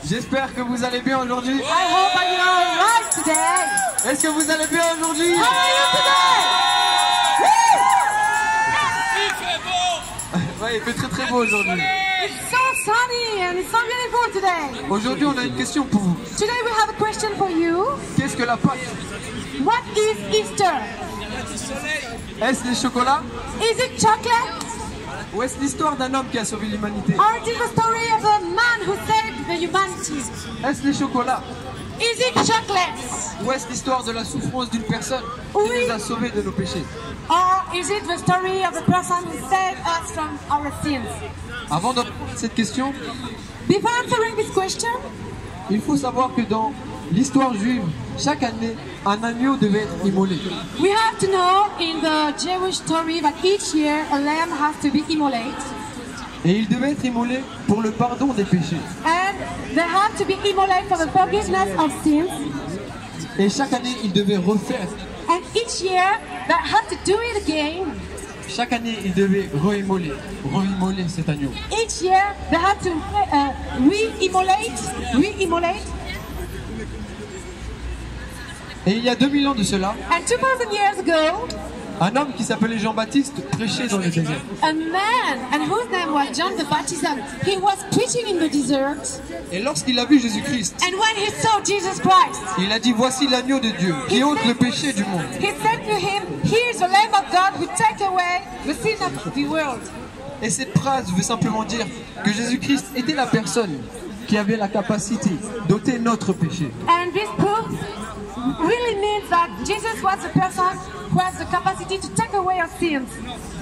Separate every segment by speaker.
Speaker 1: J'espère que vous allez bien aujourd'hui.
Speaker 2: I hope that you are right today.
Speaker 1: Est-ce que vous allez bien aujourd'hui?
Speaker 2: How are you today?
Speaker 1: Ouais, il fait très beau aujourd'hui.
Speaker 2: It's so sunny and it's so beautiful today.
Speaker 1: Aujourd'hui, on a une question pour vous.
Speaker 2: Today we have a question for you.
Speaker 1: Qu'est-ce que la Pâque?
Speaker 2: What is Easter?
Speaker 1: Est-ce les chocolats?
Speaker 2: Is it chocolate?
Speaker 1: Ou est-ce l'histoire d'un homme qui a sauvé l'humanité?
Speaker 2: Or it is the story of a man who saved the humanity?
Speaker 1: Est-ce les chocolats?
Speaker 2: Is it chocolate?
Speaker 1: Ou est-ce l'histoire de la souffrance d'une personne
Speaker 2: Oui.
Speaker 1: qui nous a sauvés de nos péchés?
Speaker 2: Or is it the story of a person who saved us from our sins?
Speaker 1: Avant de répondre à cette question,
Speaker 2: Before answering this question,
Speaker 1: il faut savoir que dans l'histoire juive, chaque année, un agneau devait être immolé.
Speaker 2: we have to know in the Jewish story that each year a lamb has to be immolated.
Speaker 1: Et il devait être immolé pour le pardon des péchés.
Speaker 2: And they have to be immolated for the forgiveness of sins.
Speaker 1: Et chaque année, il devait refaire.
Speaker 2: And each year they have to do it again.
Speaker 1: Chaque année, il devait re-immoler cet agneau.
Speaker 2: Each year they have to re-immolate.
Speaker 1: Et il y a 2000 ans de cela,
Speaker 2: And 2000 years ago,
Speaker 1: un homme qui s'appelait Jean-Baptiste prêchait dans le désert.
Speaker 2: a man, and whose name was John the Baptist, he was preaching in the desert.
Speaker 1: Et lorsqu'il a vu Jésus-Christ,
Speaker 2: And when he saw Jesus Christ,
Speaker 1: il a dit, voici l'agneau de Dieu qui ôte le péché du monde.
Speaker 2: he said to him, "Here is the Lamb of God who takes away the sin of the world."
Speaker 1: Et cette phrase veut simplement dire que Jésus-Christ était la personne qui avait la capacité d'ôter notre péché.
Speaker 2: And this proof really means that Jesus was the person who has the capacity to take away our sins.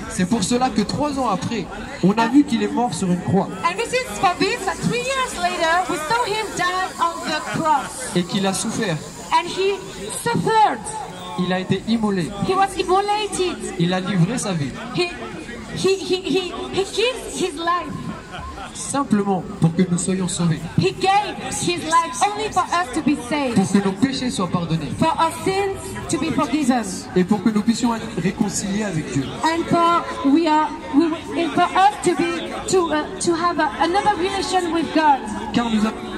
Speaker 1: C'est pour cela que 3 ans après, on a vu qu'il est mort sur une croix
Speaker 2: And this is for this that 3 years later we saw him die on the cross.
Speaker 1: et qu'il a souffert.
Speaker 2: And he suffered.
Speaker 1: Il a été immolé.
Speaker 2: He was immolated.
Speaker 1: Il a livré sa vie.
Speaker 2: He gave his life.
Speaker 1: Simplement pour que nous soyons sauvés.
Speaker 2: He gave his life only for us to be saved.
Speaker 1: Pour que nos péchés soient pardonnés.
Speaker 2: For our sins to be forgiven.
Speaker 1: Et pour que nous puissions être réconciliés avec Dieu.
Speaker 2: And for us to have another relation with God.
Speaker 1: Car nous avons...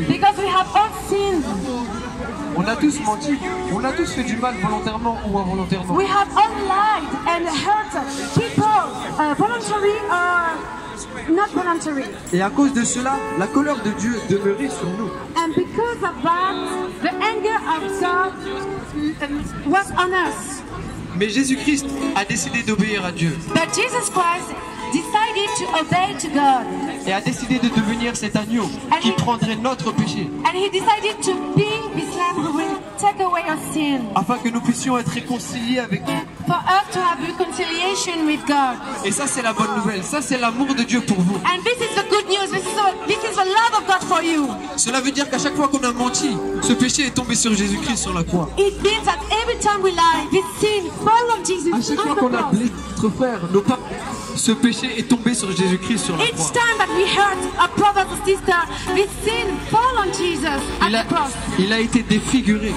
Speaker 2: Because we have all sinned.
Speaker 1: On a tous menti, on a tous fait du mal volontairement ou involontairement.
Speaker 2: We have all lied and hurt people, voluntary or not voluntary.
Speaker 1: Et à cause de cela, la colère de Dieu demeurait sur nous.
Speaker 2: And because of that, the anger of God was on us.
Speaker 1: Mais Jésus-Christ a décidé d'obéir à Dieu.
Speaker 2: But Jesus Christ decided to obey to God.
Speaker 1: Et a décidé de devenir cet agneau qui prendrait notre péché.
Speaker 2: And he decided to be this lamb who will take away our sin.
Speaker 1: Afin que nous puissions être réconciliés avec Dieu.
Speaker 2: For us to have reconciliation with God.
Speaker 1: Et ça c'est la bonne nouvelle, ça c'est l'amour de Dieu pour vous.
Speaker 2: And this is the good news, this is the love of God for you.
Speaker 1: Cela veut dire qu'à chaque fois qu'on a menti, ce péché est tombé sur Jésus-Christ sur la croix.
Speaker 2: It means that every time we lie, this sin falls on Jesus
Speaker 1: À chaque fois
Speaker 2: on the
Speaker 1: qu'on a
Speaker 2: cross.
Speaker 1: blessé notre frère, nos parents, ce péché est tombé sur Jésus-Christ sur la
Speaker 2: Each
Speaker 1: croix.
Speaker 2: time that we hurt our brothers and sisters, this sin falls on Jesus at the cross.
Speaker 1: Il a été défiguré.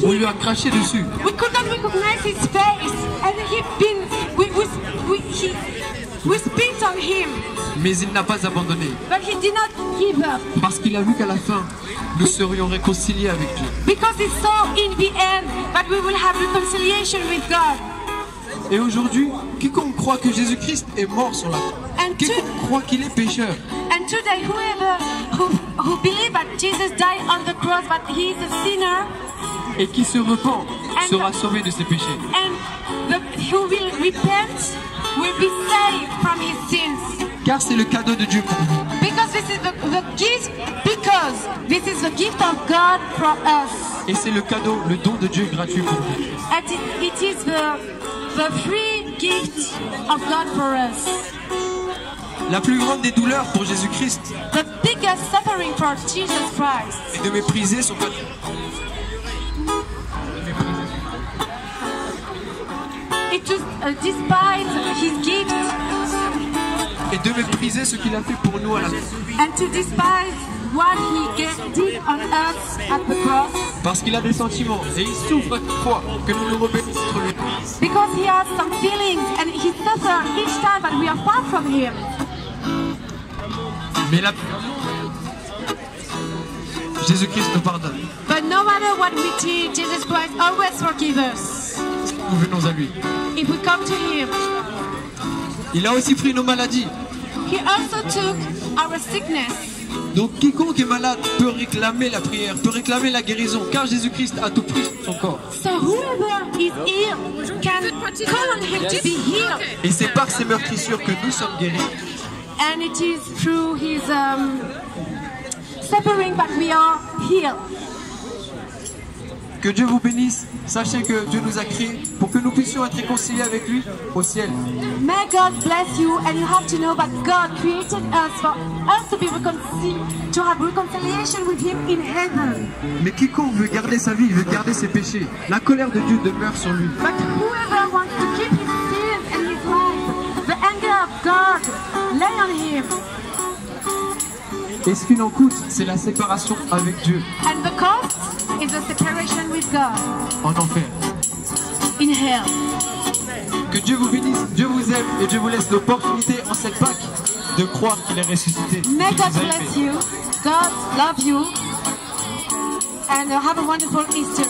Speaker 1: On lui a craché dessus.
Speaker 2: We could not recognize his face, and we spit on him,
Speaker 1: Mais il n'a pas abandonné.
Speaker 2: but he did not give up.
Speaker 1: Parce qu'il a vu qu'à la fin, nous serions réconciliés avec Dieu.
Speaker 2: Because he saw in the end that we will have reconciliation with God.
Speaker 1: Et aujourd'hui, quiconque croit que Jésus-Christ est mort sur la croix,
Speaker 2: And
Speaker 1: quiconque croit qu'il est pécheur,
Speaker 2: And today, whoever who believes that Jesus died on the cross, but he is a sinner,
Speaker 1: et qui se repent sera sauvé de ses péchés.
Speaker 2: and who will repent will be saved from his sins.
Speaker 1: Car c'est le cadeau de Dieu pour vous.
Speaker 2: Because this is the gift. Because this is the gift of God for us.
Speaker 1: Et c'est le cadeau, le don de Dieu gratuit pour vous.
Speaker 2: And it is the free gift of God for us.
Speaker 1: La plus grande des douleurs pour Jésus-Christ
Speaker 2: The biggest suffering for Jesus Christ
Speaker 1: est de mépriser son cadeau.
Speaker 2: is to despise his gift
Speaker 1: Et de mépriser ce qu'il a fait pour nous à la croix.
Speaker 2: and to despise what he did on us at the cross.
Speaker 1: Parce qu'il a des sentiments et il souffre à chaque fois que nous nous rebellons contre lui.
Speaker 2: Because he has some feelings and he suffers each time realize that we are far from Him.
Speaker 1: Mais Jésus-Christ nous pardonne.
Speaker 2: But no matter what we did, Jesus Christ always forgives us.
Speaker 1: Nous venons à lui.
Speaker 2: If we come to Him,
Speaker 1: Il a aussi pris nos maladies.
Speaker 2: He also took our sickness.
Speaker 1: Donc quiconque est malade peut réclamer la prière, peut réclamer la guérison, car Jésus-Christ a tout pris sur son corps.
Speaker 2: So whoever is ill can call on Him to be healed.
Speaker 1: Et c'est par ses meurtrissures que nous sommes guéris.
Speaker 2: And it is through His suffering that we are healed.
Speaker 1: Que Dieu vous bénisse. Sachez que Dieu nous a créés pour que nous puissions être réconciliés avec lui au ciel.
Speaker 2: May God bless you, and you have to know that God created us for us to be reconciled, to have reconciliation with Him in heaven.
Speaker 1: Mais quiconque veut garder sa vie, veut garder ses péchés, la colère de Dieu demeure sur lui.
Speaker 2: But whoever wants to keep his sins and his life, the anger of God lay on him.
Speaker 1: Et ce qu'il en coûte, c'est la séparation avec Dieu
Speaker 2: And the cost is the separation with God
Speaker 1: en enfer.
Speaker 2: in hell.
Speaker 1: Que Dieu vous bénisse, Dieu vous aime et Dieu vous laisse l'opportunité en cette Pâques de croire qu'il est ressuscité.
Speaker 2: May God
Speaker 1: Vous a
Speaker 2: bless
Speaker 1: aimé.
Speaker 2: you. God love you. And have a wonderful Easter.